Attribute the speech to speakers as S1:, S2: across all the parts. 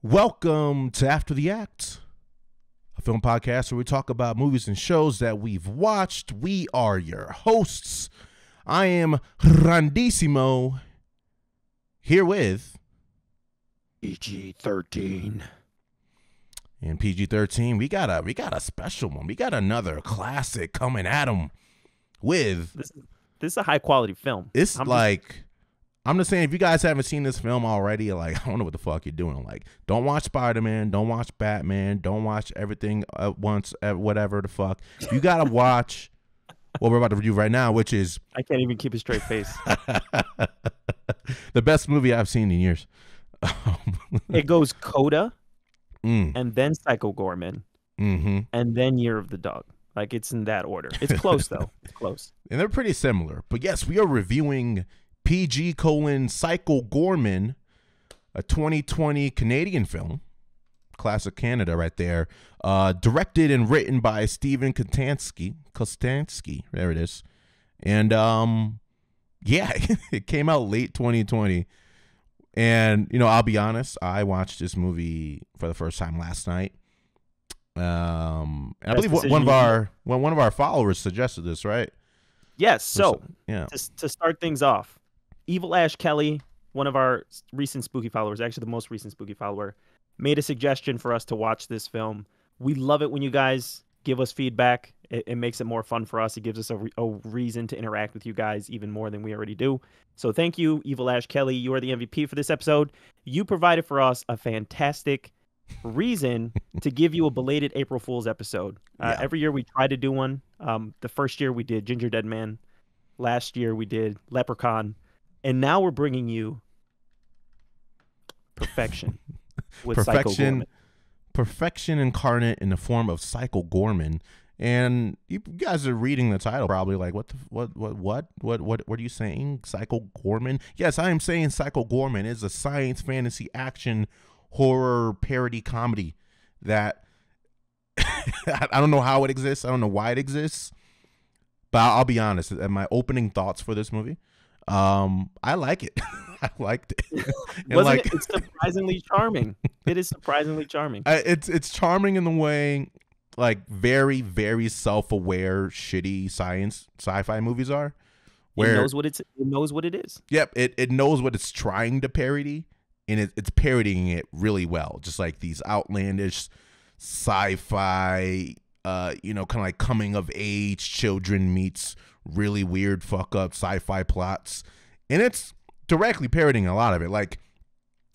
S1: Welcome to After the Act, a film podcast where we talk about movies and shows that we've watched. We are your hosts. I am Grandissimo, here with
S2: PG-13.
S1: And PG-13, we got a special one. We got another classic coming at them with...
S2: This is a high-quality film.
S1: I'm just saying, if you guys haven't seen this film already, like, I don't know what the fuck you're doing. Like, don't watch Spider-Man, don't watch Batman, don't watch everything at once, whatever the fuck. You gotta watch what we're about to review right now, which is...
S2: I can't even keep a straight face.
S1: the best movie I've seen in years.
S2: It goes Coda, and then Psycho Goreman, and then Year of the Dog. Like, it's in that order. It's close, though. It's close.
S1: And they're pretty similar. But yes, we are reviewing... Psycho Goreman, a 2020 Canadian film, classic Canada right there, directed and written by Stephen Kostanski, there it is, and yeah, it came out late 2020, and I'll be honest, I watched this movie for the first time last night, and I believe one of our followers suggested this, right?
S2: Yes. So
S1: yeah,
S2: to start things off. Evil Ash Kelly, one of our recent spooky followers, actually the most recent spooky follower, made a suggestion for us to watch this film. We love it when you guys give us feedback. It makes it more fun for us. It gives us a reason to interact with you guys even more than we already do. So thank you, Evil Ash Kelly. You are the MVP for this episode. You provided for us a fantastic reason to give you a belated April Fool's episode. Every year we try to do one. The first year we did Ginger Dead Man. Last year we did Leprechaun. And now we're bringing you perfection with Psycho Goreman.
S1: Perfection incarnate in the form of Psycho Goreman. And you guys are reading the title probably like, what are you saying? Psycho Goreman? Yes, I am saying Psycho Goreman is a science fantasy action horror parody comedy that I don't know how it exists. I don't know why it exists. But I'll be honest, my opening thoughts for this movie, I like it. I liked it.
S2: It's surprisingly charming. It is surprisingly charming.
S1: It's charming in the way, like, very, very self-aware, shitty sci-fi movies are. Where
S2: it knows what it is.
S1: Yep, it knows what it's trying to parody, and it's parodying it really well. Just like these outlandish sci-fi, kind of like coming of age children meets really weird fuck up sci-fi plots, and it's directly parodying a lot of it. Like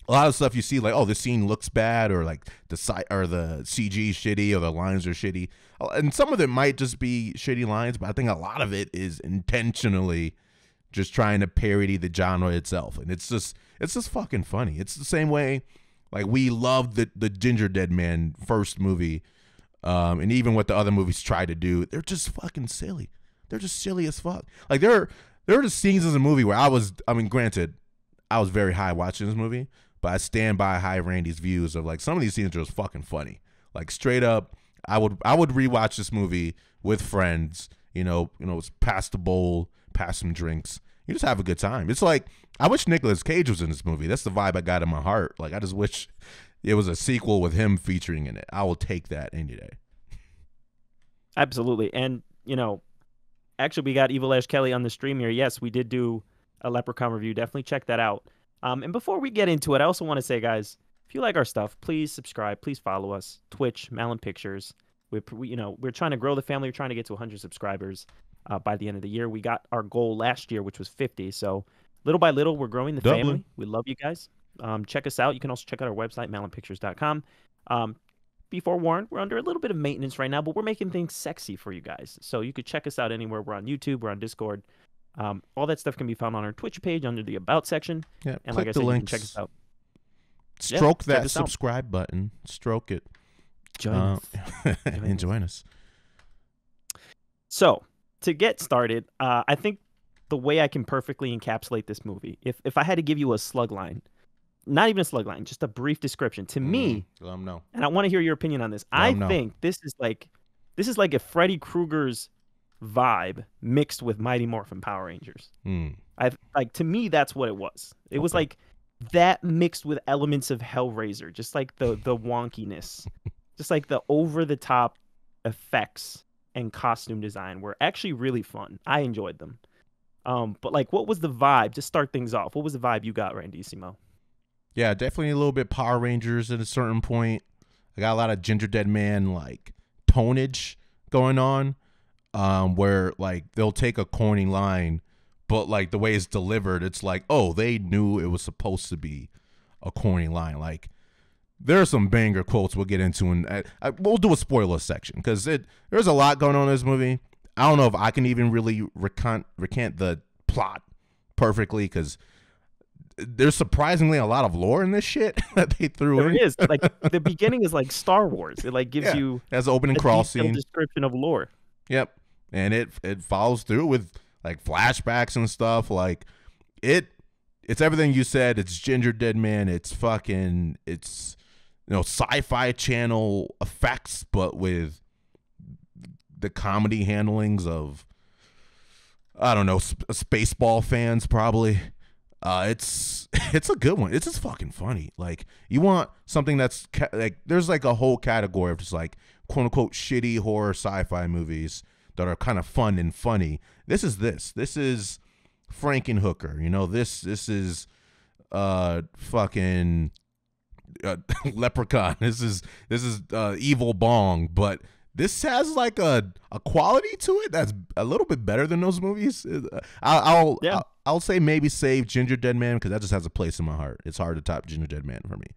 S1: a lot of stuff you see, like, oh, this scene looks bad, or like the CG is shitty, or the lines are shitty, and some of it might just be shitty lines, but I think a lot of it is intentionally just trying to parody the genre itself, and it's just fucking funny. It's the same way, like, we loved the Ginger Dead Man first movie, and even what the other movies try to do, they're just fucking silly. They're just silly as fuck. Like, there are just scenes in the movie where granted, I was very high watching this movie, but I stand by High Randy's views of, like, some of these scenes are just fucking funny. Like, straight up, I would rewatch this movie with friends, pass the bowl, pass some drinks. You just have a good time. It's like, I wish Nicolas Cage was in this movie. That's the vibe I got in my heart. Like, I just wish it was a sequel with him featuring in it. I will take that any day.
S2: Absolutely. And, actually, we got Evil Ash Kelly on the stream here. Yes, we did do a Leprechaun review. Definitely check that out. And before we get into it, I also want to say, guys, if you like our stuff, please subscribe. Please follow us. Twitch, Malum Pictures. We're trying to grow the family. We're trying to get to 100 subscribers by the end of the year. We got our goal last year, which was 50. So little by little, we're growing the family. We love you guys. Check us out. You can also check out our website, malumpictures.com. Be forewarned, we're under a little bit of maintenance right now, but we're making things sexy for you guys. So you could check us out anywhere. We're on YouTube, we're on Discord. All that stuff can be found on our Twitch page under the About section.
S1: Yeah,
S2: and
S1: click
S2: like I
S1: the
S2: said,
S1: links.
S2: You can check us out.
S1: Stroke that subscribe button. Stroke it.
S2: Join us.
S1: And join us.
S2: So, to get started, I think the way I can perfectly encapsulate this movie, if I had to give you a slug line, not even a slug line, just a brief description. To me,
S1: no.
S2: And I want to hear your opinion on this. I think this is like a Freddy Krueger's vibe mixed with Mighty Morphin Power Rangers. To me, that's what it was. It was like that mixed with elements of Hellraiser, just like the wonkiness, just like the over the top effects and costume design were actually really fun. I enjoyed them. But like, what was the vibe? Just start things off. What was the vibe you got, Randissimo?
S1: Yeah, definitely a little bit Power Rangers at a certain point. I got a lot of Ginger Dead Man like tonage going on, where like they'll take a corny line, but like the way it's delivered, it's like, oh, they knew it was supposed to be a corny line. Like there are some banger quotes we'll get into, and we'll do a spoiler section because there's a lot going on in this movie. I don't know if I can even really recant the plot perfectly because there's surprisingly a lot of lore in this shit that they threw in.
S2: There is. Like the beginning is like Star Wars. It like gives you
S1: as an opening crawl scene
S2: description of lore.
S1: Yep, and it follows through with like flashbacks and stuff. Like it's everything you said. It's Ginger Dead Man. It's Sci-Fi Channel effects, but with the comedy handlings of, I don't know, Spaceball fans probably. It's a good one. It's just fucking funny. Like you want something that's like there's like a whole category of just like quote unquote shitty horror sci-fi movies that are kind of fun and funny. This is Frankenhooker. You know, this is fucking Leprechaun. This is Evil Bong, but this has like a quality to it that's a little bit better than those movies. I'll say maybe save Ginger Dead Man because that just has a place in my heart. It's hard to top Ginger Dead Man for me,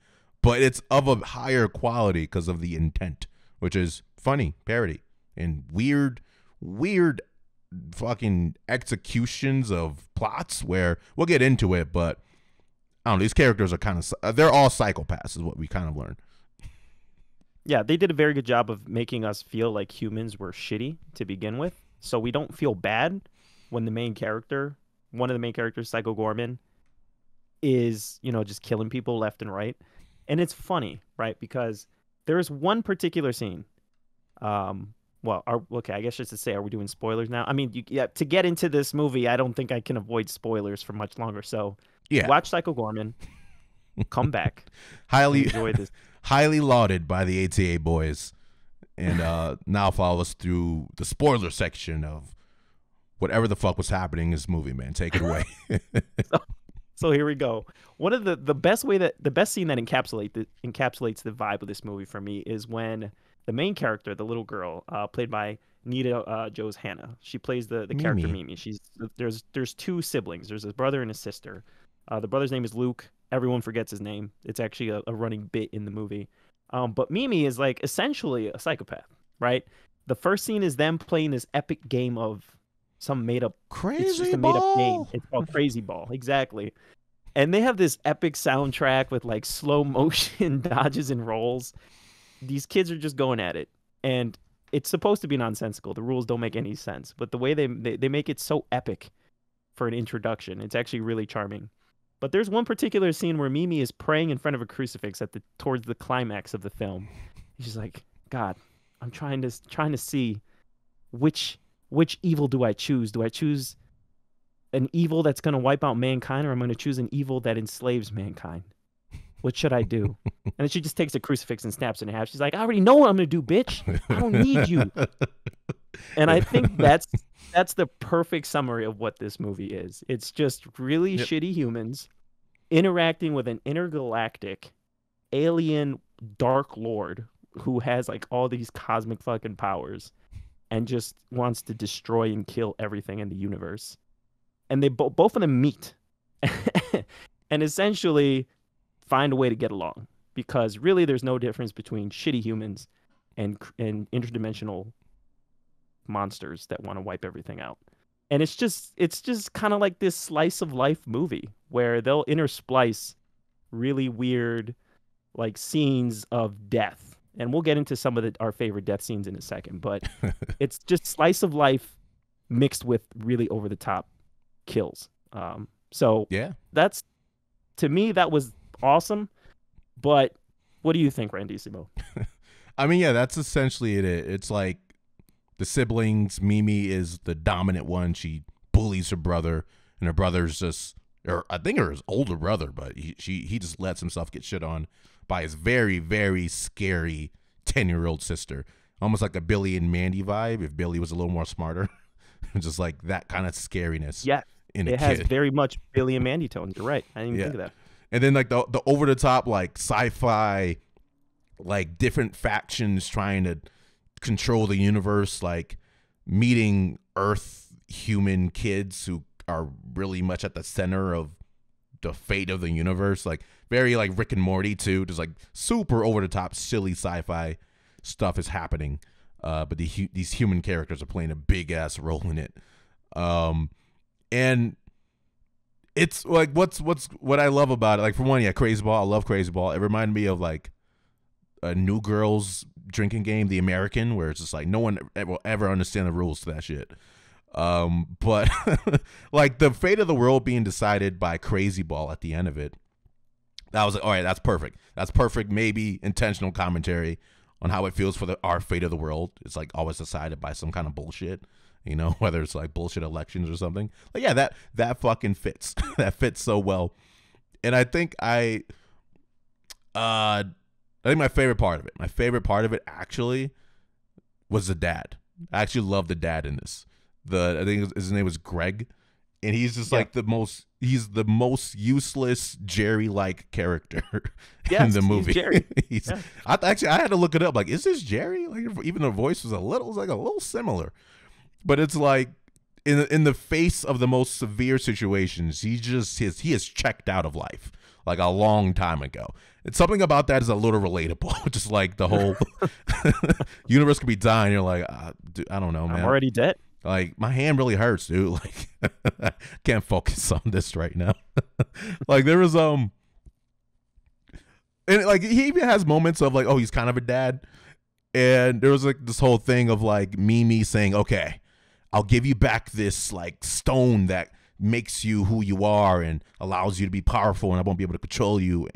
S1: but it's of a higher quality because of the intent, which is funny parody and weird fucking executions of plots where we'll get into it, but I don't know. These characters are kind of they're all psychopaths is what we kind of learned.
S2: Yeah, they did a very good job of making us feel like humans were shitty to begin with. So we don't feel bad when one of the main characters, Psycho Goreman, is, just killing people left and right. And it's funny, right? Because there is one particular scene. Okay, I guess just to say, are we doing spoilers now? I mean, to get into this movie, I don't think I can avoid spoilers for much longer. So watch Psycho Goreman, come back, enjoy this.
S1: Highly lauded by the ATA boys, and now follow us through the spoiler section of whatever the fuck was happening in this movie, man. Take it away.
S2: So here we go. One of the best scene that encapsulates the vibe of this movie for me is when the main character, the little girl, played by Nita Joes Hannah, she plays the character Mimi. There's two siblings. There's a brother and a sister. The brother's name is Luke. Everyone forgets his name. It's actually a running bit in the movie. But Mimi is like essentially a psychopath, right? The first scene is them playing this epic game of some made up
S1: Crazy
S2: It's just a made up game. It's called Crazy Ball, exactly. And they have this epic soundtrack with like slow motion dodges and rolls. These kids are just going at it, and it's supposed to be nonsensical. The rules don't make any sense, but the way they make it so epic for an introduction, it's actually really charming. But there's one particular scene where Mimi is praying in front of a crucifix towards the climax of the film. She's like, God, I'm trying to see which evil do I choose? Do I choose an evil that's going to wipe out mankind, or I'm going to choose an evil that enslaves mankind? What should I do? And then she just takes a crucifix and snaps it in half. She's like, I already know what I'm going to do, bitch. I don't need you. And I think that's the perfect summary of what this movie is. It's just really shitty humans interacting with an intergalactic alien dark lord who has like all these cosmic fucking powers and just wants to destroy and kill everything in the universe. And they both of them meet and essentially find a way to get along, because really there's no difference between shitty humans and interdimensional monsters that want to wipe everything out. And it's just kind of like this slice of life movie where they'll intersplice really weird like scenes of death. And we'll get into some of our favorite death scenes in a second, but it's just slice of life mixed with really over the top kills. So that's, to me, that was awesome. But what do you think, Randissimo?
S1: I mean, that's essentially it. It's like the siblings. Mimi is the dominant one. She bullies her brother, and her brother's just or I think her older brother, but he just lets himself get shit on by his very, very scary 10-year-old sister. Almost like a Billy and Mandy vibe if Billy was a little more smarter. Just like that kind of scariness.
S2: Yeah.
S1: In a
S2: it
S1: kid.
S2: has very much Billy and Mandy tones. You're right. I didn't even think of that.
S1: And then like the over the top like sci-fi, like different factions trying to control the universe, like meeting Earth human kids who are really much at the center of the fate of the universe. Like very like Rick and Morty too. Just like super over the top silly sci-fi stuff is happening. But these human characters are playing a big ass role in it. And it's like what I love about it. Like for one, yeah, Crazy Ball. I love Crazy Ball. It reminded me of like a New Girls drinking game, The American, where it's just like no one will ever understand the rules to that shit. But like the fate of the world being decided by Crazy Ball at the end of it, that was like, all right, that's perfect. That's perfect. Maybe intentional commentary on how it feels for our fate of the world. It's like always decided by some kind of bullshit. You know, whether it's like bullshit elections or something. Like, yeah, that fucking fits. That fits so well. And I think I think my favorite part of it actually was the dad. I actually love the dad in this. I think his name was Greg. And he's just like the most useless Jerry-like character in the movie.
S2: He's Jerry.
S1: I had to look it up. Like, is this Jerry? Like, even the voice was a little similar. But it's like in the face of the most severe situations, he is checked out of life like a long time ago. It's something about that is a little relatable. Just like the whole universe could be dying. You're like, dude, I don't know, man.
S2: I'm already dead.
S1: Like my hand really hurts, dude. Like I can't focus on this right now. Like there was and like he even has moments of like, oh, he's kind of a dad. And there was like this whole thing of like Mimi saying, okay, I'll give you back this like stone that makes you who you are and allows you to be powerful, and I won't be able to control you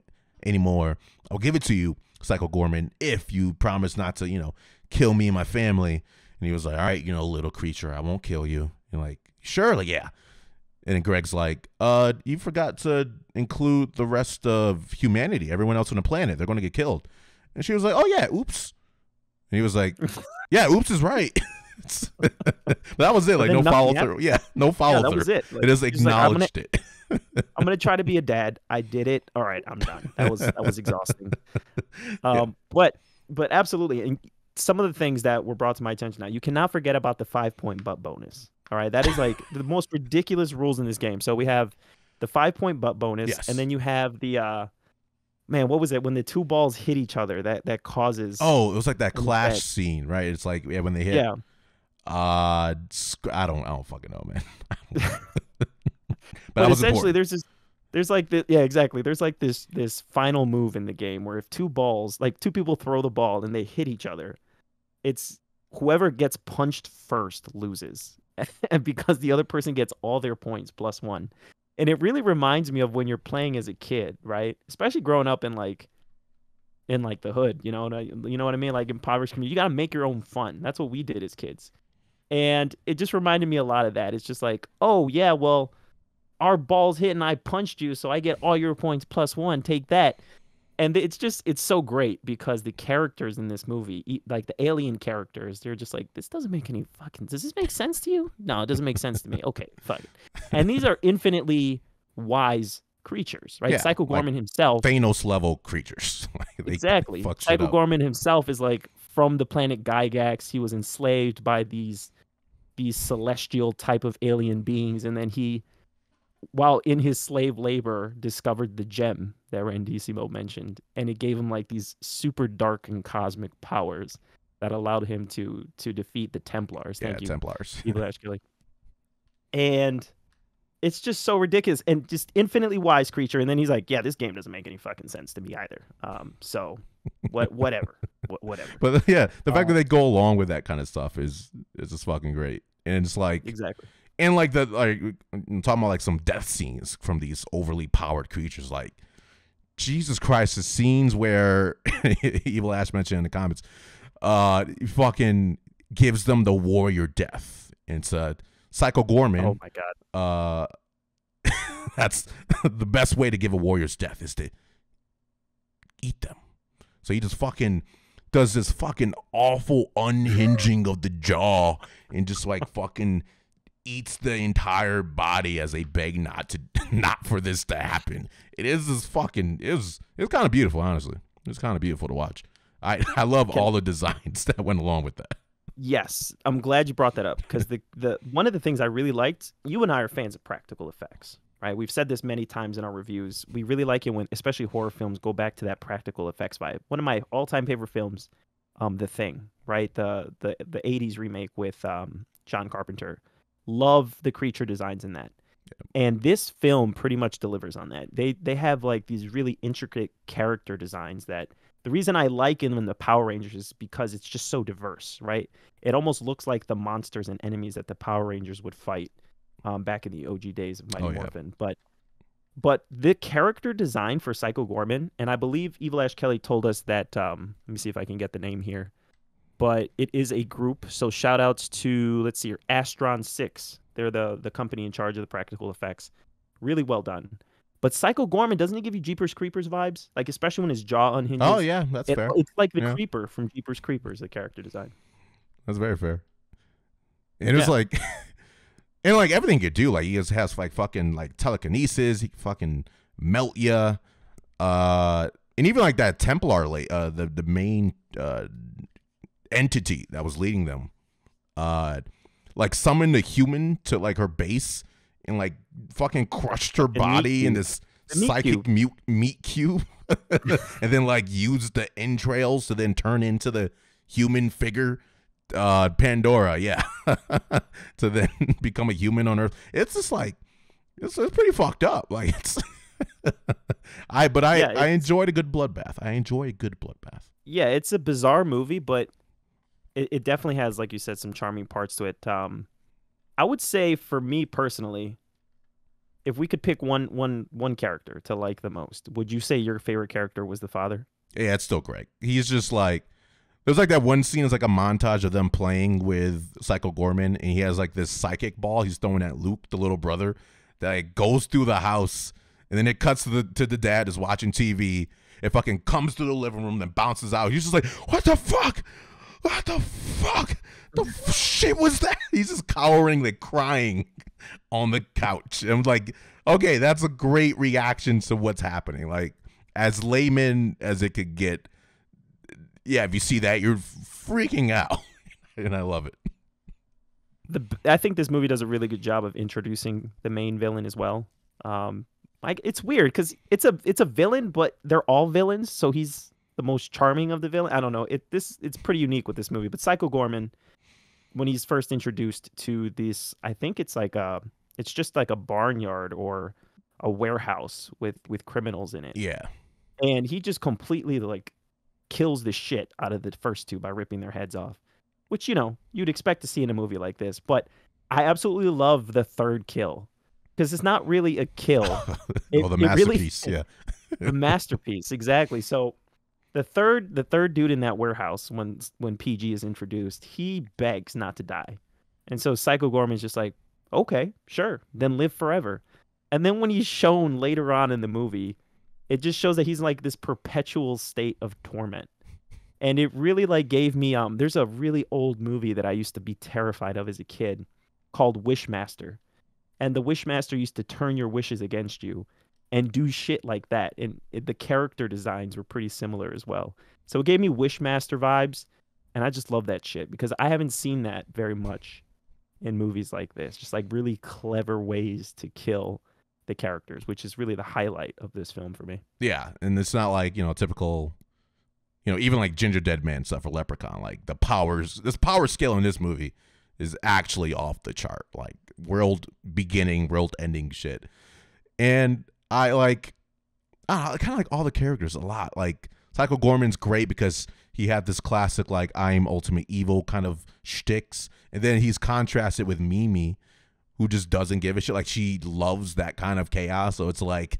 S1: anymore. I'll give it to you, Psycho Goreman, if you promise not to, kill me and my family. And he was like, all right, little creature, I won't kill you. And like, sure, like, yeah. And then Greg's like, you forgot to include the rest of humanity, everyone else on the planet. They're going to get killed. And she was like, oh, yeah, oops. And he was like, yeah, oops is right. That was it. Like, no follow through. Yeah, no follow through.
S2: That was it. Like,
S1: it just acknowledged it.
S2: I'm going to try to be a dad. I did it. All right, I'm done. That was exhausting. But absolutely. And some of the things that were brought to my attention now, you cannot forget about the 5-point butt bonus. All right, that is like the most ridiculous rules in this game. So we have the 5-point butt bonus,
S1: yes.
S2: And then you have the what was it when the two balls hit each other that causes?
S1: Oh, it was like that clash scene, right? It's like when they hit.
S2: Yeah.
S1: I don't fucking know, man.
S2: But essentially, there's this final move in the game where if two people throw the ball and they hit each other, it's whoever gets punched first loses. And because the other person gets all their points +1. And it really reminds me of when you're playing as a kid, right? Especially growing up in the hood, you know what I mean? Like impoverished community, you got to make your own fun. That's what we did as kids. And it just reminded me a lot of that. It's just like, oh yeah, well, our balls hit and I punched you, so I get all your points +1. Take that. And it's so great because the characters in this movie, like the alien characters, they're just like, does this make sense to you? No, it doesn't make sense to me. Okay, fuck it. And these are infinitely wise creatures, right?
S1: Yeah,
S2: Psycho Goreman himself.
S1: Thanos level creatures.
S2: Exactly. Psycho Goreman himself is like from the planet Gigax. He was enslaved by these celestial type of alien beings, and then he, while in his slave labor, discovered the gem that Randissimo mentioned, and it gave him like these super dark and cosmic powers that allowed him to defeat the Templars. Thank you,
S1: Templars.
S2: Evil Ash Kelly. And it's just so ridiculous and just infinitely wise creature. And then he's like, yeah, this game doesn't make any fucking sense to me either. So whatever.
S1: But yeah, the fact that they go along with that kind of stuff is just fucking great. And it's like,
S2: exactly.
S1: And like I'm talking about like some death scenes from these overly powered creatures. Like, Jesus Christ, the scenes where Evil Ash mentioned in the comments, he fucking gives them the warrior death. It's Psycho Goreman.
S2: Oh my god.
S1: That's the best way to give a warrior's death is to eat them. So he just fucking does this fucking awful unhinging of the jaw and just like fucking eats the entire body as they beg not for this to happen. It is this fucking it's kind of beautiful, honestly. It's kind of beautiful to watch. I love all the designs that went along with that.
S2: Yes, I'm glad you brought that up because the one of the things I really liked, you and I are fans of practical effects, right? We've said this many times in our reviews. We really like it when, especially horror films, go back to that practical effects vibe. One of my all-time favorite films, The Thing, right? The 80s remake with John Carpenter. Love the creature designs in that. And this film pretty much delivers on that. They have like these really intricate character designs that the reason I like them in the Power Rangers is because it's just so diverse, right? It almost looks like the monsters and enemies that the Power Rangers would fight back in the OG days of Mighty Morphin. But the character design for Psycho Goreman, and I believe Evil Ash Kelly told us that, let me see if I can get the name here, but it is a group. So shout outs to, let's see here, Astron 6. They're the company in charge of the practical effects. Really well done. But Psycho Goreman, doesn't it give you Jeepers Creepers vibes? Like, especially when his jaw unhinges.
S1: Oh, yeah, that's fair.
S2: It's like the Creeper from Jeepers Creepers, the character design.
S1: That's very fair. And it's like, and like everything you do, like he just has like fucking like telekinesis, he can fucking melt you. And even like that Templar, the main entity that was leading them, like summoned a human to like her base and like fucking crushed her body in this psychic meat cube. And then like used the entrails to then turn into the human figure, Pandora, to then become a human on Earth. It's just like it's pretty fucked up. Like it's I enjoyed a good bloodbath. Yeah,
S2: it's a bizarre movie, but it definitely has, like you said, some charming parts to it. I would say for me personally, if we could pick one character to like the most, would you say your favorite character was the father?
S1: Yeah, it's still Greg. He's just like, there's like that one scene is like a montage of them playing with Psycho Goreman, and he has like this psychic ball he's throwing at Luke, the little brother, that like goes through the house, and then it cuts to the dad is watching TV. It fucking comes to the living room, then bounces out. He's just like, what the fuck? What the fuck? The shit was that? He's just cowering, like crying on the couch. I'm like, okay, that's a great reaction to what's happening. Like, as layman as it could get, yeah, if you see that, you're freaking out. And I love it.
S2: I think this movie does a really good job of introducing the main villain as well. Like, it's weird because it's a villain, but they're all villains, so he's the most charming of the villain. I don't know. It's pretty unique with this movie. But Psycho Goreman, when he's first introduced to this, I think it's just like a barnyard or a warehouse with criminals in it.
S1: Yeah.
S2: And he just completely like kills the shit out of the first two by ripping their heads off, which, you know, you'd expect to see in a movie like this. But I absolutely love the third kill because it's not really a kill.
S1: The masterpiece. Yeah.
S2: The masterpiece. Exactly. So the third dude in that warehouse, when PG is introduced, he begs not to die. And so Psycho Goreman's just like, okay, sure, then live forever. And then when he's shown later on in the movie, it just shows that he's like this perpetual state of torment. And it really like gave me, there's a really old movie that I used to be terrified of as a kid called Wishmaster. And the Wishmaster used to turn your wishes against you and do shit like that. And the character designs were pretty similar as well. So it gave me Wishmaster vibes. And I just love that shit because I haven't seen that very much in movies like this. Just like really clever ways to kill the characters, which is really the highlight of this film for me.
S1: Yeah. And it's not like, you know, typical, you know, even like Ginger Dead Man stuff or Leprechaun. Like this power scale in this movie is actually off the chart. Like world beginning, world ending shit. And I kind of like all the characters a lot. Like Psycho Goreman's great because he had this classic like I'm ultimate evil kind of shticks, and then he's contrasted with Mimi, who just doesn't give a shit. Like she loves that kind of chaos. So it's like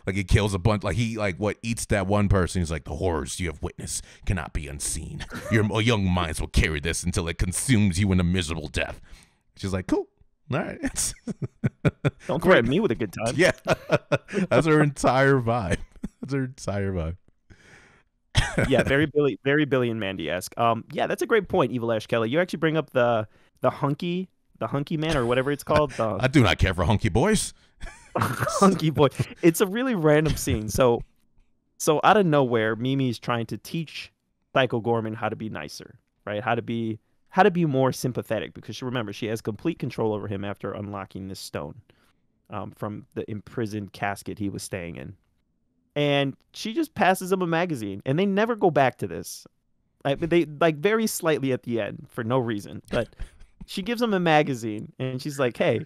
S1: like he kills a bunch. Like he eats that one person. He's like, the horrors you have witnessed cannot be unseen. Your young minds will carry this until it consumes you in a miserable death. She's like, cool. All right.
S2: Don't threaten me with a good time.
S1: Yeah. That's her entire vibe. That's her entire vibe.
S2: Yeah, very Billy and Mandy-esque. Yeah, that's a great point, Evil Ash Kelly. You actually bring up the hunky man or whatever it's called.
S1: I do not care for hunky boys.
S2: Hunky boy. It's a really random scene. So out of nowhere, Mimi's trying to teach Psycho Goreman how to be nicer, right? How to be more sympathetic, because she has complete control over him after unlocking this stone from the imprisoned casket he was staying in. And she just passes him a magazine, and they never go back to this. They like very slightly at the end for no reason, but she gives him a magazine, and she's like, "Hey,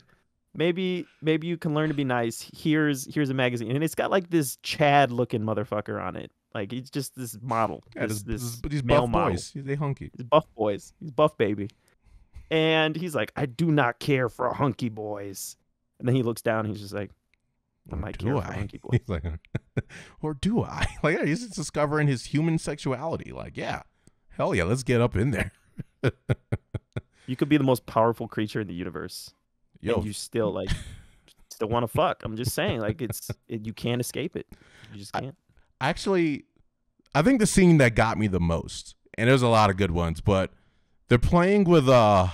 S2: maybe you can learn to be nice. Here's a magazine," and it's got like this Chad looking motherfucker on it. Like he's just this model,
S1: Yeah,
S2: this
S1: these
S2: male
S1: buff
S2: model.
S1: boys. They hunky.
S2: These buff boys. He's buff baby, and he's like, "I do not care for hunky boys." And then he looks down, and he's just like, I might care for hunky boys.
S1: He's like, or do I? Like, yeah, he's just discovering his human sexuality. Like, yeah, hell yeah, let's get up in there.
S2: You could be the most powerful creature in the universe,
S1: Yo,
S2: and you still want to fuck. I'm just saying, like, you can't escape it. You just can't.
S1: Actually, I think the scene that got me the most, and there's a lot of good ones, but they're playing with the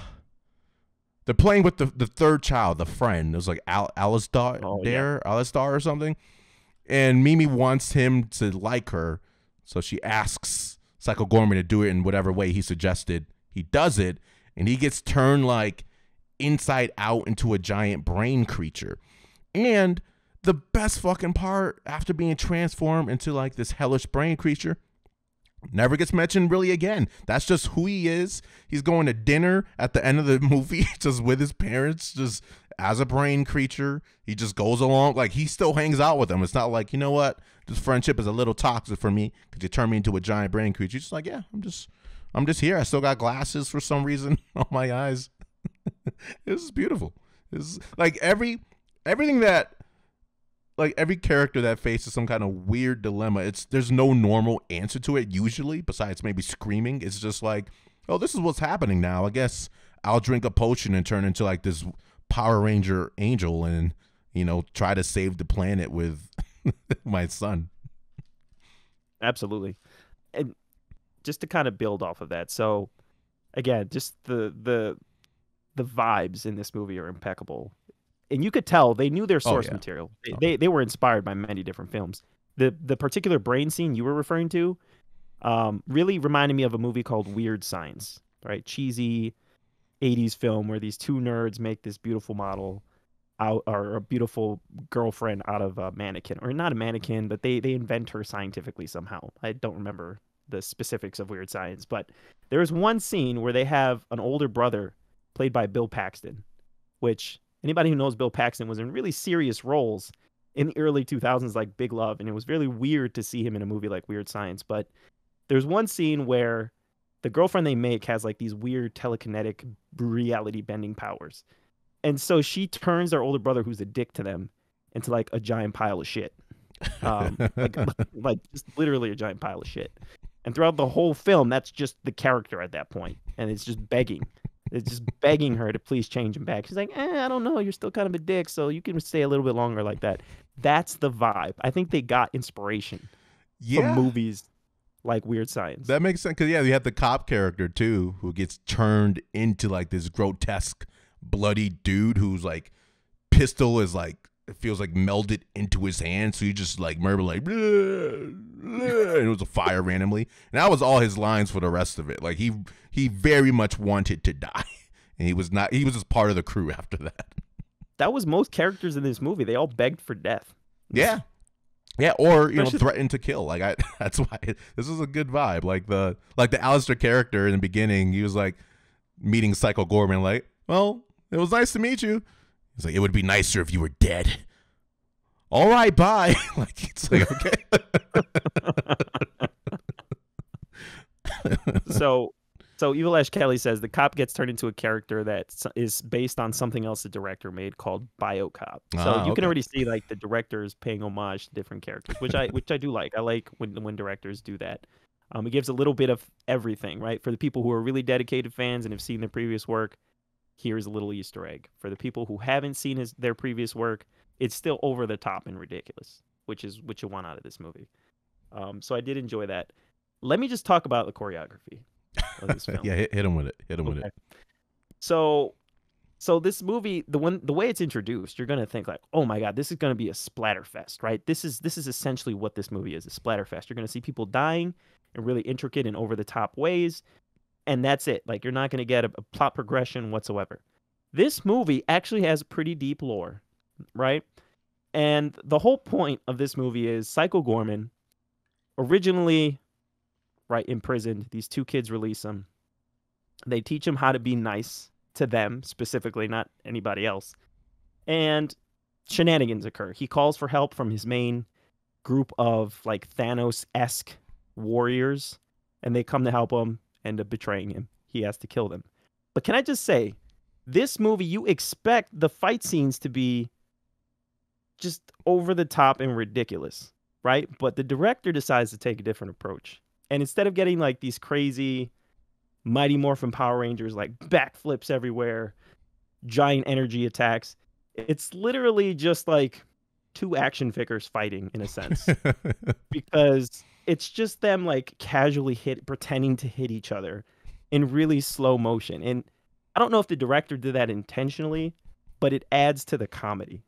S1: third child, the friend. It was like Alistar, Alistar or something. And Mimi wants him to like her, so she asks Psycho Goreman to do it in whatever way he suggested. He does it, and he gets turned like inside out into a giant brain creature. And the best fucking part, after being transformed into like this hellish brain creature, never gets mentioned really again. That's just who he is. He's going to dinner at the end of the movie just with his parents, just as a brain creature. He just goes along. Like, he still hangs out with them. It's not like, you know what, this friendship is a little toxic for me because you turned me into a giant brain creature. He's just like, yeah, I'm just here. I still got glasses for some reason on my eyes. This is beautiful. This is like everything that, like every character that faces some kind of weird dilemma, there's no normal answer to it usually, besides maybe screaming. It's just like, oh, this is what's happening now. I guess I'll drink a potion and turn into like this Power Ranger angel and, you know, try to save the planet with my son.
S2: Absolutely. And just to kind of build off of that, so again, just the vibes in this movie are impeccable. And you could tell they knew their source material. They were inspired by many different films. The particular brain scene you were referring to really reminded me of a movie called Weird Science, right? Cheesy 80s film where these two nerds make this beautiful model out, or a beautiful girlfriend out of a mannequin, or not a mannequin, but they invent her scientifically somehow. I don't remember the specifics of Weird Science, but there's one scene where they have an older brother played by Bill Paxton, which anybody who knows Bill Paxton was in really serious roles in the early 2000s, like Big Love, and it was really weird to see him in a movie like Weird Science. But there's one scene where the girlfriend they make has like these weird telekinetic reality bending powers. And so she turns their older brother, who's a dick to them, into like a giant pile of shit. Like just literally a giant pile of shit. And throughout the whole film, that's just the character at that point. And it's just begging. It's just begging her to please change him back. She's like, I don't know. You're still kind of a dick, so you can stay a little bit longer like that. That's the vibe. I think they got inspiration from movies like Weird Science.
S1: That makes sense, because, yeah, you have the cop character, too, who gets turned into, like, this grotesque, bloody dude whose, like, pistol is, like, it feels like melded into his hand, so you just, like, murmur, like, bleh, bleh, and it was a fire randomly. And that was all his lines for the rest of it. Like, he very much wanted to die, and he was just part of the crew after that.
S2: That was most characters in this movie. They all begged for death.
S1: Yeah. Yeah, or, you know, threatened to kill. Like, that's why this is a good vibe. Like the Alistair character in the beginning, he was like meeting Psycho Goreman, like, well, it was nice to meet you. He's like, it would be nicer if you were dead. All right, bye. Like, it's like, okay.
S2: So Evil Ash Kelly says the cop gets turned into a character that is based on something else the director made called BioCop. So you can already see like the director is paying homage to different characters, which I do like. I like when directors do that. It gives a little bit of everything, right? For the people who are really dedicated fans and have seen their previous work, here's a little Easter egg. For the people who haven't seen their previous work, it's still over the top and ridiculous, which is what you want out of this movie. So I did enjoy that. Let me just talk about the choreography of this film.
S1: Yeah, hit him with it. Hit him with it.
S2: So this movie, the way it's introduced, you're gonna think like, oh my god, this is gonna be a splatterfest, right? This is essentially what this movie is, a splatterfest. You're gonna see people dying in really intricate and over the top ways, and that's it. Like, you're not gonna get a plot progression whatsoever. This movie actually has pretty deep lore, right? And the whole point of this movie is Psycho Goreman, originally, right, imprisoned. These two kids release him. They teach him how to be nice to them specifically, not anybody else. And shenanigans occur. He calls for help from his main group of like Thanos-esque warriors, and they come to help him, end up betraying him. He has to kill them. But can I just say, this movie, you expect the fight scenes to be just over the top and ridiculous, right? But the director decides to take a different approach. And instead of getting like these crazy Mighty Morphin Power Rangers, like backflips everywhere, giant energy attacks, it's literally just like two action figures fighting in a sense. Because it's just them like casually pretending to hit each other in really slow motion. And I don't know if the director did that intentionally, but it adds to the comedy.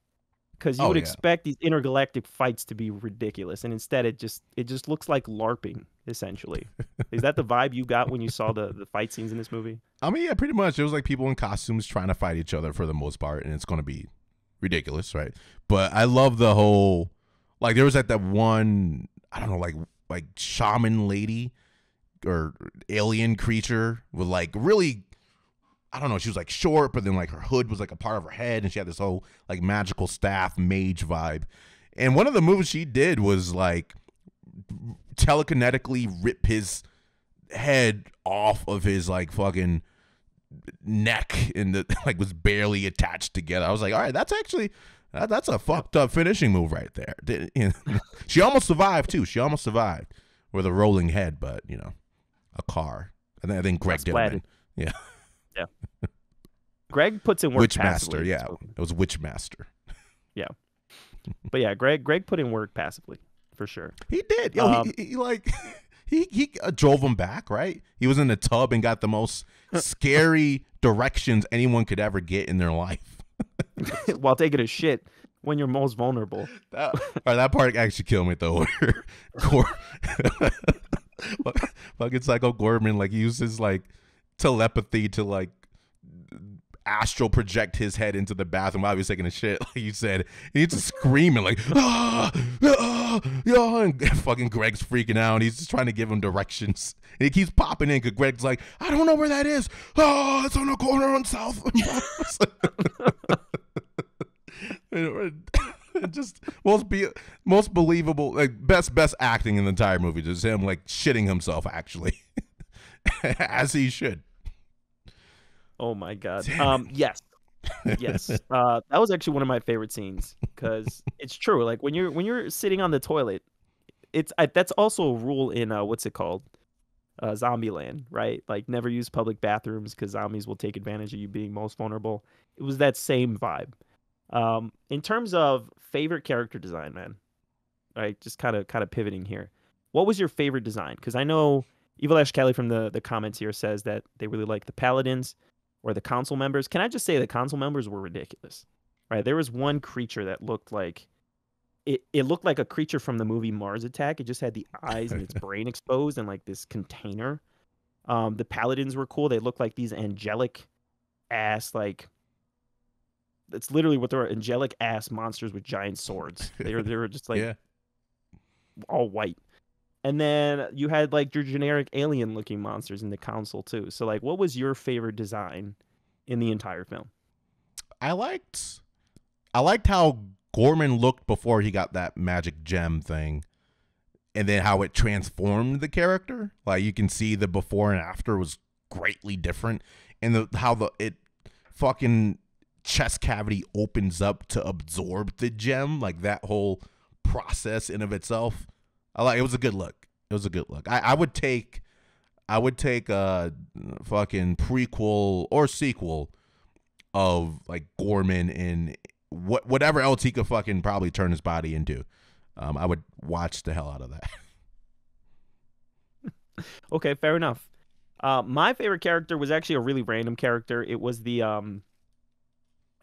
S2: Because you would expect these intergalactic fights to be ridiculous, and instead it just looks like LARPing, essentially. Is that the vibe you got when you saw the fight scenes in this movie?
S1: I mean, yeah, pretty much. It was like people in costumes trying to fight each other for the most part, and it's going to be ridiculous, right? But I love the whole, like, there was like that one, I don't know, like shaman lady or alien creature with like really, I don't know, she was like short, but then like her hood was like a part of her head, and she had this whole like magical staff mage vibe. And one of the moves she did was like telekinetically rip his head off of his like fucking neck, and the like was barely attached together. I was like, all right, that's actually that's a fucked up finishing move right there. She almost survived too. She almost survived with a rolling head, but you know, a car. I think Greg did it. Yeah.
S2: Yeah. Greg puts in work.
S1: Witchmaster, yeah. It was Witchmaster.
S2: Yeah. But yeah, Greg put in work passively, for sure.
S1: He did. Yo, he like he drove him back, right? He was in the tub and got the most scary directions anyone could ever get in their life.
S2: While taking a shit when you're most vulnerable.
S1: That part actually killed me though. Fucking Psycho Goreman like uses like telepathy to like astral project his head into the bathroom while he was taking a shit, like you said. He's just screaming like, and fucking Greg's freaking out. He's just trying to give him directions. And he keeps popping in because Greg's like, I don't know where that is. Oh, it's on the corner on South. Just most believable, like best acting in the entire movie. Just him like shitting himself actually. As he should.
S2: Oh my god. Yes. That was actually one of my favorite scenes because it's true. Like when you're sitting on the toilet, that's also a rule in what's it called, Zombieland, right? Like never use public bathrooms because zombies will take advantage of you being most vulnerable. It was that same vibe. In terms of favorite character design, man, right? Just kind of pivoting here. What was your favorite design? Because I know Evil Ash Kelly from the comments here says that they really like the paladins or the council members. Can I just say the council members were ridiculous, right? There was one creature that looked like it looked like a creature from the movie Mars Attack. It just had the eyes and its brain exposed in like this container. The paladins were cool. They looked like these angelic ass, like, it's literally what they're, angelic ass monsters with giant swords. They were just like all white. And then you had like your generic alien looking monsters in the council too. So like, what was your favorite design in the entire film?
S1: I liked how Goreman looked before he got that magic gem thing, and then how it transformed the character. Like you can see the before and after was greatly different, and how it fucking chest cavity opens up to absorb the gem, like that whole process in of itself. It was a good look. It was a good look. I would take a fucking prequel or sequel of like Goreman and whatever else he could fucking probably turn his body into. I would watch the hell out of that.
S2: Okay, fair enough. My favorite character was actually a really random character. It was it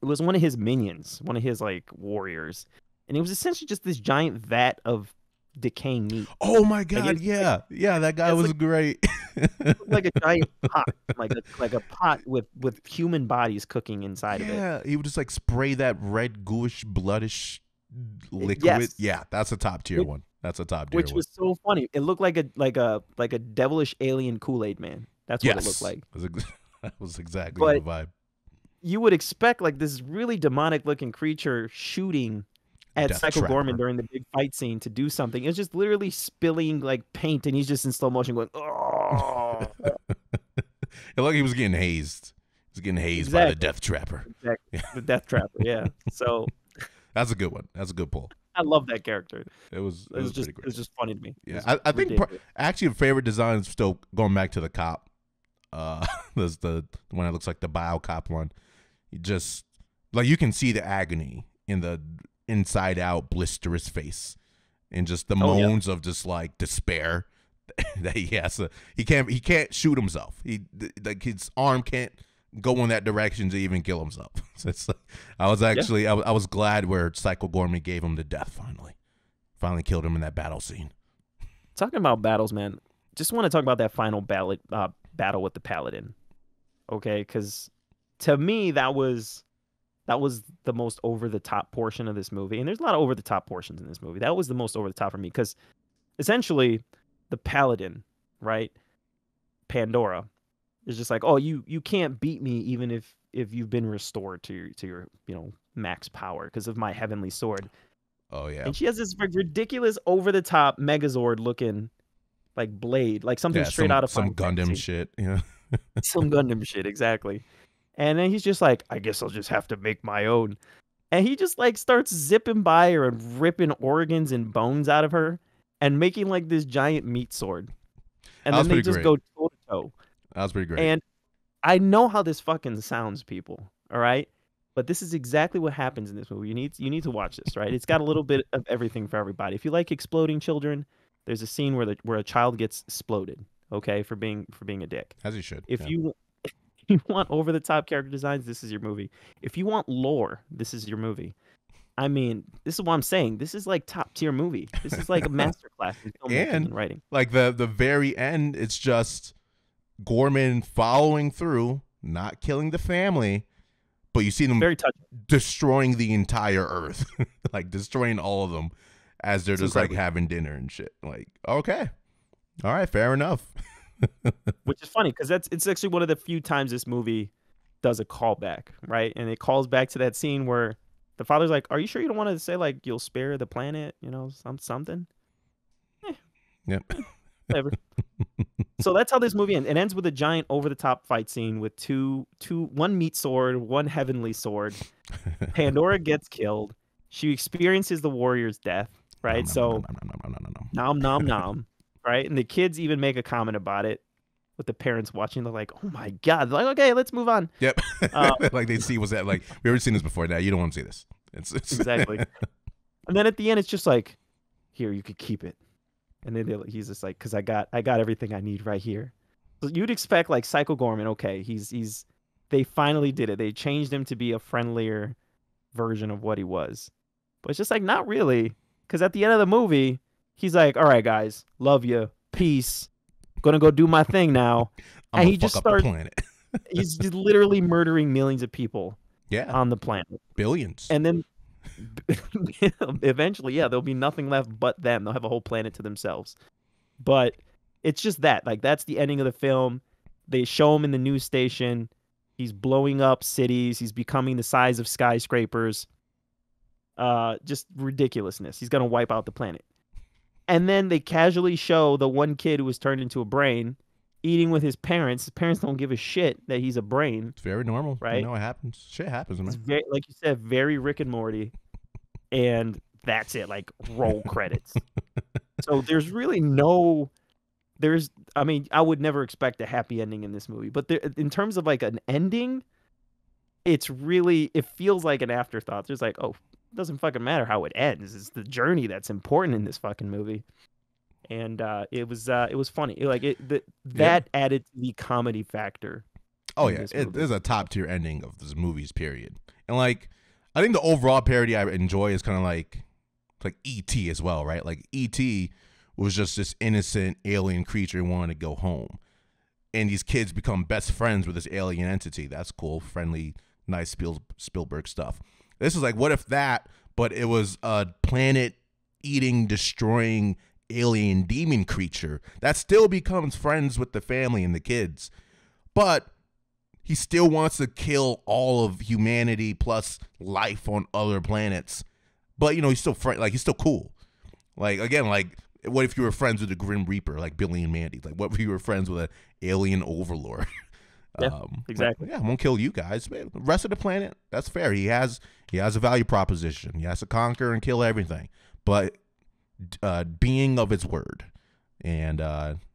S2: was one of his minions, one of his like warriors, and it was essentially just this giant vat of decaying meat.
S1: Oh my god, yeah, that guy was like, great.
S2: Like a giant pot, like a pot with human bodies cooking inside of it.
S1: Yeah, he would just like spray that red gooish bloodish liquid.
S2: Yes.
S1: Yeah, that's a top tier one. That's a top tier one.
S2: Which was so funny. It looked like a devilish alien Kool-Aid man. That's what it looked like.
S1: That was exactly the vibe.
S2: You would expect like this really demonic looking creature shooting at Psycho Goreman during the big fight scene to do something. It's just literally spilling like paint, and he's just in slow motion going, "Oh!"
S1: It like he was getting hazed. He was getting hazed by the Death Trapper.
S2: Exactly. The Death Trapper. Yeah. So
S1: that's a good one. That's a good pull.
S2: I love that character.
S1: It was
S2: just
S1: pretty great.
S2: It was just funny to me.
S1: Yeah, I think actually a favorite design is still going back to the cop. There's the one that looks like the bio cop one. You just like you can see the agony in the inside out blisterous face and just the moans of just like despair that he has to, he can't shoot himself. He like his arm can't go in that direction to even kill himself. So it's like, I was glad where Psycho Goreman gave him the death finally killed him in that battle scene.
S2: Talking about battles, man, just want to talk about that final battle with the Paladin. Okay, because to me that was the most over the top portion of this movie, and there's a lot of over the top portions in this movie. That was the most over the top for me because essentially the Paladin, right, Pandora, is just like, oh, you can't beat me even if you've been restored to your max power because of my heavenly sword.
S1: Oh yeah,
S2: and she has this ridiculous over the top Megazord looking like blade, like something straight out of
S1: some Gundam shit,
S2: some Gundam shit, exactly. And then he's just like, I guess I'll just have to make my own. And he just like starts zipping by her and ripping organs and bones out of her and making like this giant meat sword. And then they just go toe to toe.
S1: That was pretty great.
S2: And I know how this fucking sounds, people. All right. But this is exactly what happens in this movie. You need to watch this, right? It's got a little bit of everything for everybody. If you like exploding children, there's a scene where a child gets exploded, okay, for being a dick.
S1: As he should.
S2: If you want over the top character designs, this is your movie. If you want lore, this is your movie. I mean, this is what I'm saying. This is like top tier movie. This is like a masterclass in filmmaking and writing.
S1: Like the very end, it's just Goreman following through, not killing the family, but you see them destroying the entire Earth, like destroying all of them as they're just like having dinner and shit. Like, okay, all right, fair enough.
S2: Which is funny because it's actually one of the few times this movie does a callback, right? And it calls back to that scene where the father's like, "Are you sure you don't want to say like you'll spare the planet? Something."
S1: Yep.
S2: Whatever. So that's how this movie ends. It ends with a giant over-the-top fight scene with one meat sword, one heavenly sword. Pandora gets killed. She experiences the warrior's death, right? Nom nom nom, right? And the kids even make a comment about it with the parents watching. They're like, "Oh my god!" They're like, "Okay, let's move on."
S1: Yep. Like they see what's that like? We've already seen this before. Now you don't want to see this. It's
S2: exactly. And then at the end, it's just like, "Here, you could keep it." And then he's just like, "Cause I got everything I need right here." So you'd expect like Psycho Goreman. Okay, they finally did it. They changed him to be a friendlier version of what he was. But it's just like, not really. Because at the end of the movie, he's like, "All right, guys, love you, peace. Gonna go do my thing now." And he just starts. He's just literally murdering millions of people.
S1: Yeah.
S2: On the planet.
S1: Billions.
S2: And then eventually, there'll be nothing left but them. They'll have a whole planet to themselves. But it's just that. Like, that's the ending of the film. They show him in the news station. He's blowing up cities. He's becoming the size of skyscrapers. Just ridiculousness. He's going to wipe out the planet. And then they casually show the one kid who was turned into a brain eating with his parents. His parents don't give a shit that he's a brain.
S1: It's very normal.
S2: Right?
S1: You know what happens. Shit happens, man.
S2: It's very, like you said, very Rick and Morty. And that's it. Like, roll credits. So there's really I mean, I would never expect a happy ending in this movie. But in terms of like an ending, It's really, it feels like an afterthought. There's like, oh, it doesn't fucking matter how it ends. It's the journey that's important in this fucking movie. And it was funny. That added to the comedy factor.
S1: Oh
S2: in
S1: yeah,
S2: this
S1: it
S2: movie.
S1: is a top tier ending of this movie's period. And like, I think the overall parody I enjoy is kind of like E.T. as well, right? Like E.T. was just this innocent alien creature who wanted to go home, and these kids become best friends with this alien entity. That's cool, friendly, nice Spielberg stuff. This is like, what if that, but it was a planet-eating, destroying alien demon creature that still becomes friends with the family and the kids, but he still wants to kill all of humanity plus life on other planets. But he's still he's still cool. Like again, like what if you were friends with the Grim Reaper, like Billy and Mandy? Like what if you were friends with an alien overlord?
S2: Yeah, exactly.
S1: Like, yeah, I won't kill you guys. The rest of the planet, that's fair. He has a value proposition. He has to conquer and kill everything, but being of his word, and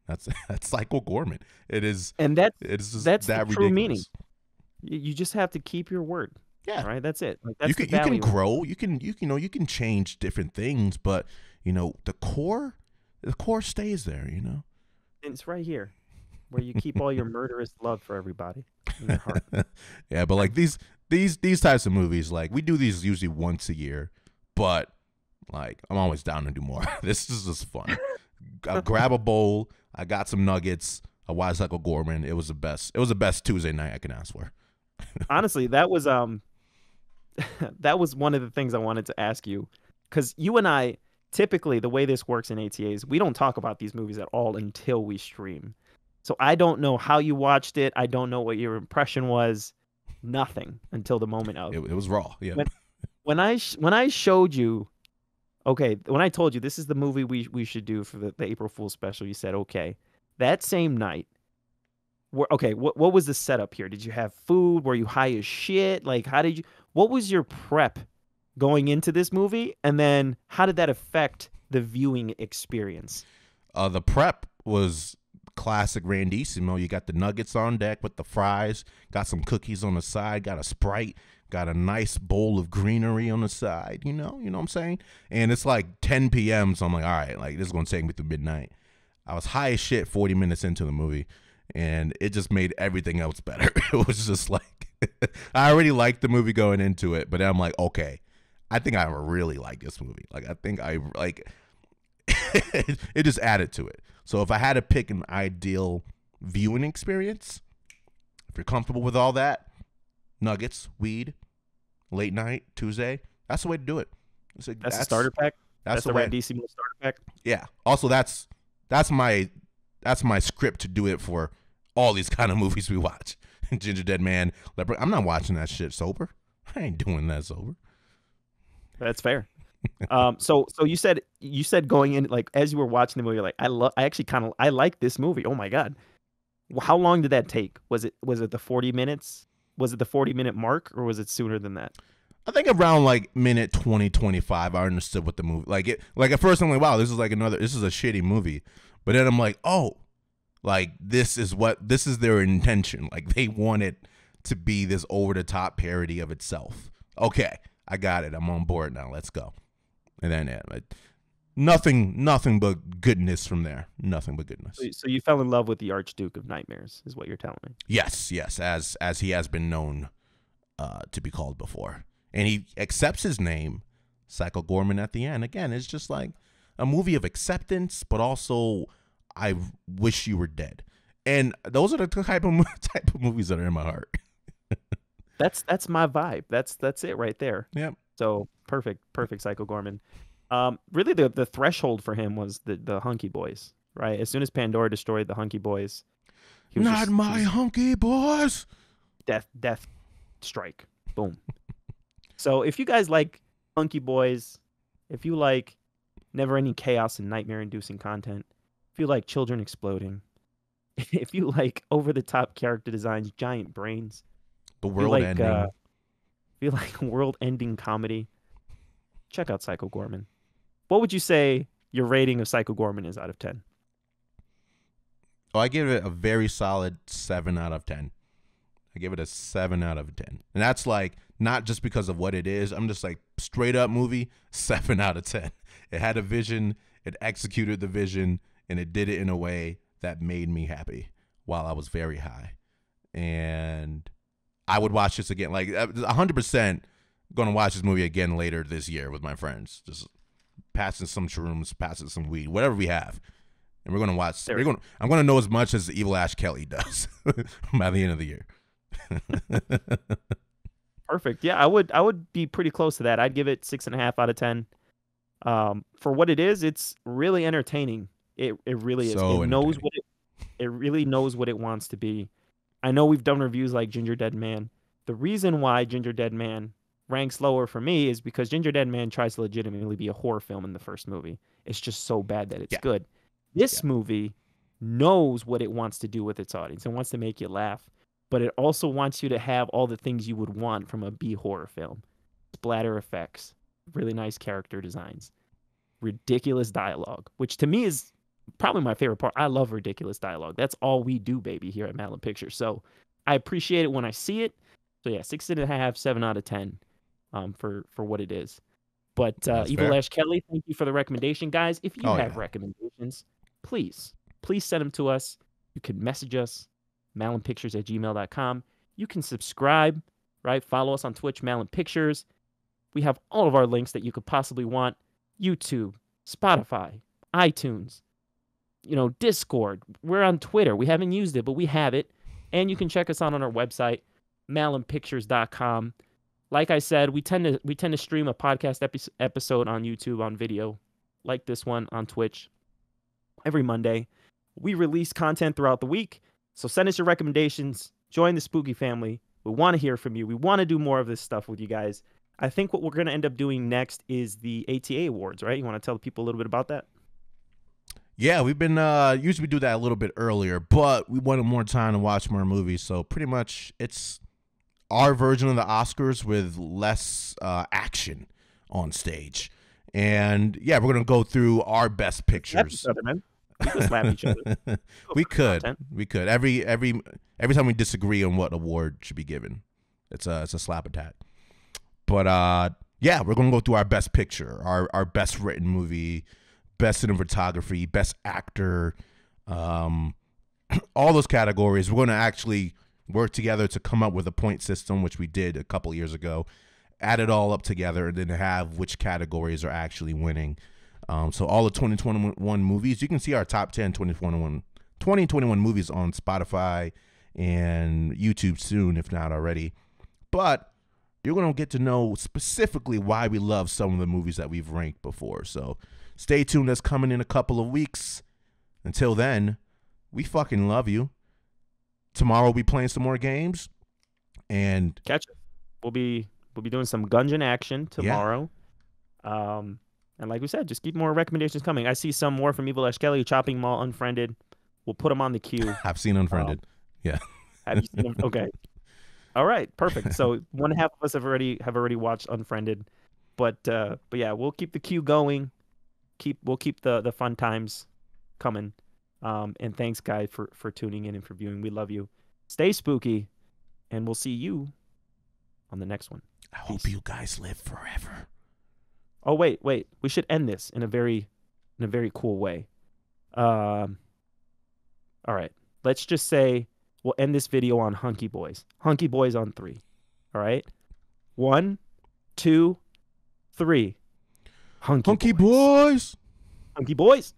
S1: that's Psycho Goreman. It is,
S2: and
S1: it's just
S2: that's
S1: that
S2: the true
S1: ridiculous.
S2: meaning. You just have to keep your word.
S1: Yeah,
S2: right. That's it. Like that's
S1: you can grow. You can change different things, but the core stays there.
S2: And it's right here, where you keep all your murderous love for everybody in your heart.
S1: Yeah, but like these types of movies, like we do these usually once a year, but like I'm always down to do more. This is just fun. I grab a bowl. I got some nuggets. I watched Psycho Goreman. It was the best. It was the best Tuesday night I can ask for.
S2: Honestly, that was that was one of the things I wanted to ask you, because you and I, typically the way this works in ATAs, we don't talk about these movies at all until we stream. So I don't know how you watched it. I don't know what your impression was. Nothing until the moment of.
S1: It was raw. Yeah.
S2: When I showed you, okay, when I told you this is the movie we should do for the April Fool's special, you said okay. That same night, what was the setup here? Did you have food? Were you high as shit? Like, what was your prep going into this movie? And then how did that affect the viewing experience?
S1: The prep was classic Randissimo. You got the nuggets on deck with the fries, got some cookies on the side, got a Sprite, got a nice bowl of greenery on the side, you know what I'm saying? And it's like 10 p.m., so I'm like, all right, like this is going to take me through midnight. I was high as shit 40 minutes into the movie, and it just made everything else better. It was just like, I already liked the movie going into it, but then I'm like, okay, I think I really like this movie. Like, I think I, like, it just added to it. So if I had to pick an ideal viewing experience, if you're comfortable with all that, nuggets, weed, late night, Tuesday, that's the way to do it.
S2: That's the starter pack? That's the Randissimo starter pack?
S1: Yeah. Also, that's my script to do it for all these kind of movies we watch. Ginger Dead Man, Leopard. I'm not watching that shit sober. I ain't doing that sober.
S2: That's fair. So you said going in, like, as you were watching the movie, you're like, I like this movie. Oh my God. How long did that take? Was it the 40 minutes? Was it the 40-minute mark, or was it sooner than that?
S1: I think around like minute 20, 25, I understood what the movie, like at first I'm like, wow, this is a shitty movie. But then I'm like, oh, like this is their intention. Like they want it to be this over the top parody of itself. Okay, I got it. I'm on board now. Let's go. And then nothing but goodness from there. Nothing but goodness.
S2: So you fell in love with the Archduke of Nightmares, is what you're telling me?
S1: Yes, as he has been known to be called before, and he accepts his name, Psycho Goreman, at the end. Again, it's just like a movie of acceptance, but also I wish you were dead. And those are the type of movies that are in my heart.
S2: That's my vibe. That's it right there.
S1: Yep.
S2: So perfect Psycho Goreman. Really the threshold for him was the Hunky Boys, right? As soon as Pandora destroyed the Hunky Boys, he was
S1: Not my Hunky Boys.
S2: Death strike. Boom. So if you guys like Hunky Boys, if you like never-ending chaos and nightmare-inducing content, if you like children exploding, if you like over-the-top character designs, giant brains,
S1: the world ending,
S2: if you like world-ending comedy, check out Psycho Goreman. What would you say your rating of Psycho Goreman is out of 10?
S1: Oh, I give it a very solid 7 out of 10. I give it a 7 out of 10. And that's like not just because of what it is. I'm just like straight up movie, 7 out of 10. It had a vision, it executed the vision, and it did it in a way that made me happy while I was very high. And I would watch this again. Like 100% going to watch this movie again later this year with my friends. Just passing some shrooms, passing some weed, whatever we have. And we're going to watch. I'm going to know as much as Evil Ash Kelly does by the end of the year.
S2: Perfect. Yeah, I would be pretty close to that. I'd give it 6.5 out of 10. For what it is, it's really entertaining. It really is. It really knows what it wants to be. I know we've done reviews like Ginger Dead Man. The reason why Ginger Dead Man ranks lower for me is because Ginger Dead Man tries to legitimately be a horror film in the first movie. It's just so bad that it's good. This movie knows what it wants to do with its audience. It wants to make you laugh, but it also wants you to have all the things you would want from a B horror film. Splatter effects, really nice character designs, ridiculous dialogue, which to me is probably my favorite part. I love ridiculous dialogue. That's all we do, baby, here at Malum Pictures. So I appreciate it when I see it. So yeah, 6.5, 7 out of 10 for what it is. But Evil Ash Kelly, thank you for the recommendation. Guys, if you have recommendations, please send them to us. You can message us, malumpictures@gmail.com. You can subscribe, right? Follow us on Twitch, Malum Pictures. We have all of our links that you could possibly want. YouTube, Spotify, iTunes, Discord. We're on Twitter. We haven't used it, but we have it. And you can check us out on our website, malumpictures.com. Like I said, we tend to stream a podcast episode on YouTube on video, like this one on Twitch, every Monday. We release content throughout the week, so send us your recommendations. Join the Spooky family. We want to hear from you. We want to do more of this stuff with you guys. I think what we're going to end up doing next is the ATA Awards, right? You want to tell people a little bit about that?
S1: Yeah, we've been usually we do that a little bit earlier, but we wanted more time to watch more movies, so pretty much it's our version of the Oscars with less action on stage. And yeah, we're gonna go through our best pictures.
S2: We could slap each other.
S1: We could. Every time we disagree on what award should be given, it's a slap attack. But yeah, we're gonna go through our best picture, our best written movie, best cinematography, best actor, all those categories. We're gonna actually work together to come up with a point system, which we did a couple years ago, add it all up together, and then have which categories are actually winning. So all the 2021 movies, you can see our top 10 2021 movies on Spotify and YouTube soon, if not already. But you're going to get to know specifically why we love some of the movies that we've ranked before. So stay tuned. That's coming in a couple of weeks. Until then, we fucking love you. Tomorrow we'll be playing some more games, and
S2: catch it. We'll be doing some Gungeon action tomorrow. Yeah. And like we said, just keep more recommendations coming. I see some more from Evil Ash Kelly, Chopping Mall, Unfriended. We'll put them on the queue.
S1: I've seen Unfriended. Yeah.
S2: Have you seen them? Okay. All right. Perfect. So one half of us have already watched Unfriended, but yeah, we'll keep the queue going. We'll keep the fun times coming. And thanks, guys, for tuning in and for viewing. We love you. Stay spooky, and we'll see you on the next one.
S1: I hope you guys live forever.
S2: Oh, wait. We should end this in a very cool way. All right. Let's just say we'll end this video on Hunky Boys. Hunky Boys on 3. All right. 1, 2, 3. Hunky boys. Hunky boys.